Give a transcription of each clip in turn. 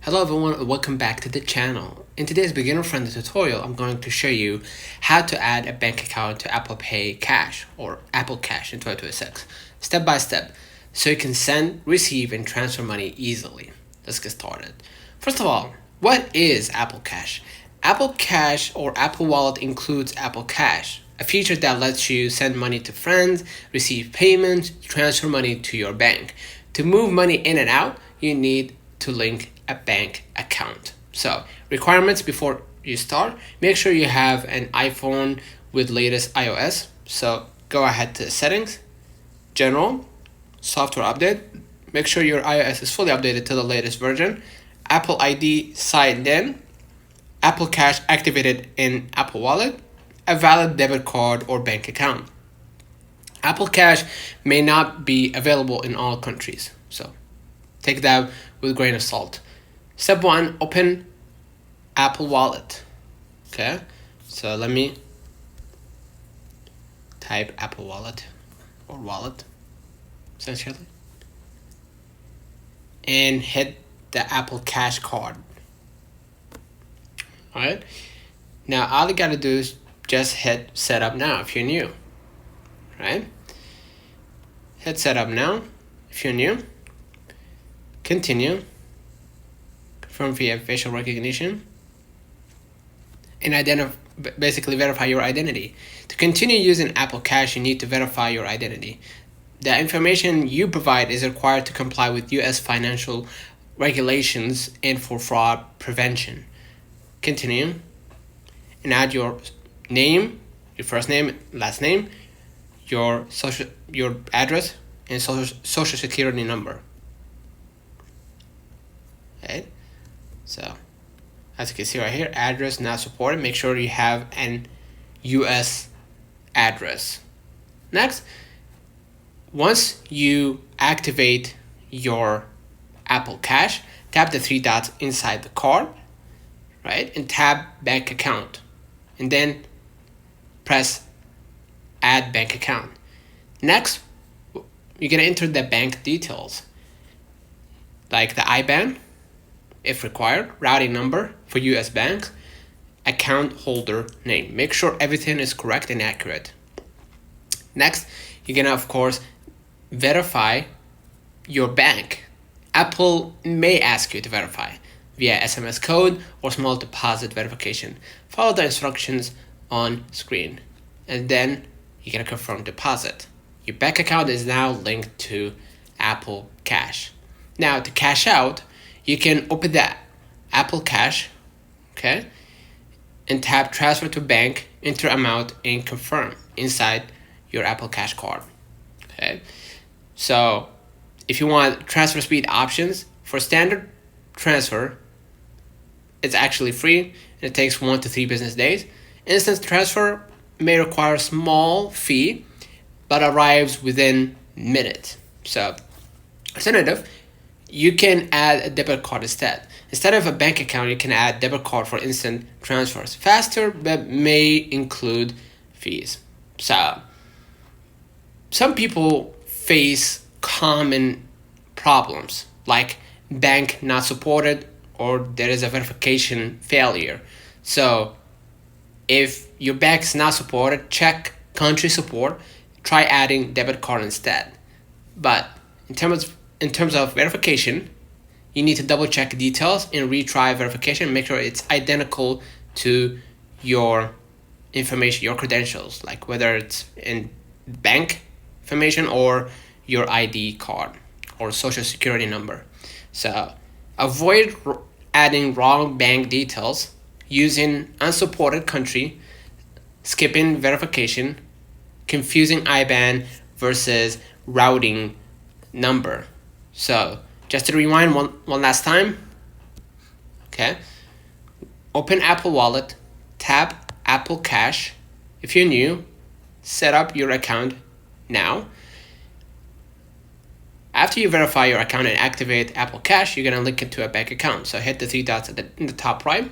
Hello everyone and welcome back to the channel. In today's beginner friendly tutorial, I'm going to show you how to add a bank account to Apple Pay Cash or Apple Cash in 2026, step by step, so you can send, receive, and transfer money easily. Let's get started. First of all, what is Apple Cash? Apple Cash or Apple Wallet includes Apple Cash, a feature that lets you send money to friends, receive payments, transfer money to your bank. To move money in and out, you need to link a bank account. So, requirements before you start, make sure you have an iPhone with latest iOS. So, go ahead to settings, general, software update. Make sure your iOS is fully updated to the latest version. Apple ID signed in, Apple Cash activated in Apple Wallet, a valid debit card or bank account. Apple Cash may not be available in all countries, so take that with a grain of salt. Step 1, open Apple Wallet. Okay, so let me type Apple Wallet or wallet, essentially, and hit the Apple Cash card. Alright, now all you gotta do is just hit setup now if you're new. Right? Hit setup now if you're new. Continue. Confirm via facial recognition. And basically verify your identity. To continue using Apple Cash, you need to verify your identity. The information you provide is required to comply with US financial regulations and for fraud prevention. Continue. And add your name, your first name, last name, your address, and social security number. Okay, so as you can see right here, address not supported. Make sure you have an US address. Next, once you activate your Apple Cash, tap the three dots inside the card, right, and tap bank account, and then press add bank account. Next, you're gonna enter the bank details, like the IBAN, if required, routing number for US banks, account holder name. Make sure everything is correct and accurate. Next, you're gonna, of course, verify your bank. Apple may ask you to verify via SMS code or small deposit verification. Follow the instructions on screen, and then you're gonna confirm deposit. Your bank account is now linked to Apple Cash. Now, to cash out, you can open the Apple Cash, okay, and tap transfer to bank, enter amount, and confirm inside your Apple Cash card. Okay, so if you want transfer speed options, for standard transfer, it's actually free and it takes 1 to 3 business days. Instant transfer may require a small fee but arrives within minutes. So, alternative, you can add a debit card instead. Instead of a bank account, you can add debit card for instant transfers. Faster, but may include fees. So, some people face common problems like bank not supported or there is a verification failure. So, if your bank is not supported, check country support. Try adding debit card instead. But in terms of verification, you need to double check details and retry verification. Make sure it's identical to your information, your credentials, like whether it's in bank information or your ID card or social security number. So avoid adding wrong bank details, using unsupported country, skipping verification, confusing IBAN versus routing number. So just to rewind one last time, okay, open Apple Wallet, tap Apple Cash. If you're new, set up your account now. After you verify your account and activate Apple Cash, you're gonna link it to a bank account. So hit the three dots in the top right,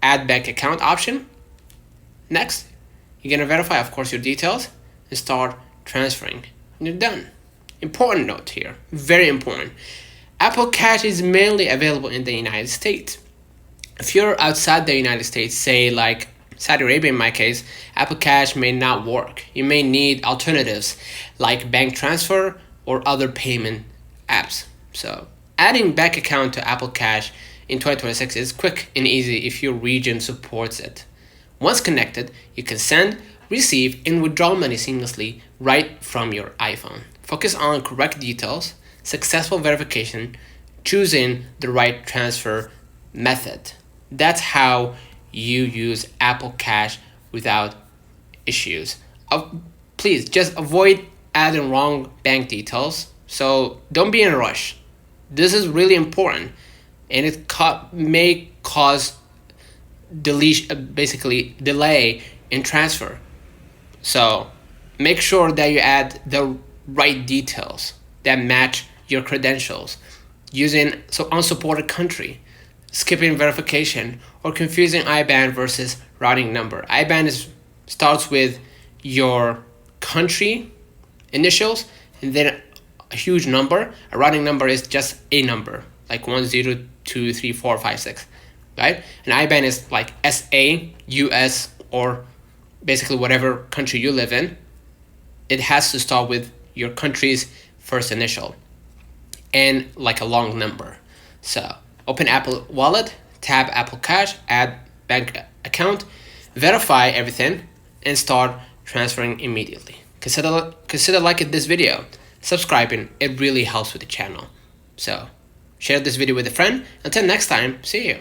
add bank account option. Next, you're gonna verify, of course, your details and start transferring. And you're done. Important note here, very important. Apple Cash is mainly available in the United States. If you're outside the United States, say like Saudi Arabia in my case, Apple Cash may not work. You may need alternatives like bank transfer or other payment apps. So adding bank account to Apple Cash in 2026 is quick and easy if your region supports it. Once connected, you can send, receive, and withdraw money seamlessly right from your iPhone. Focus on correct details, successful verification, choosing the right transfer method. That's how you use Apple Cash without issues. Please just avoid adding wrong bank details. So don't be in a rush. This is really important, and it may cause basically delay in transfer. So make sure that you add the right details that match your credentials. Using unsupported country, skipping verification, or confusing IBAN versus routing number. IBAN starts with your country initials and then a huge number. A routing number is just a number, like 1, 0, 2, 3, 4, 5, 6, right? And IBAN is like SA, US, or basically whatever country you live in. It has to start with your country's first initial and like a long number. So open Apple Wallet, tap Apple Cash, add bank account, verify everything, and start transferring immediately. Consider liking this video, subscribing. It really helps with the channel. So share this video with a friend. Until next time, see you.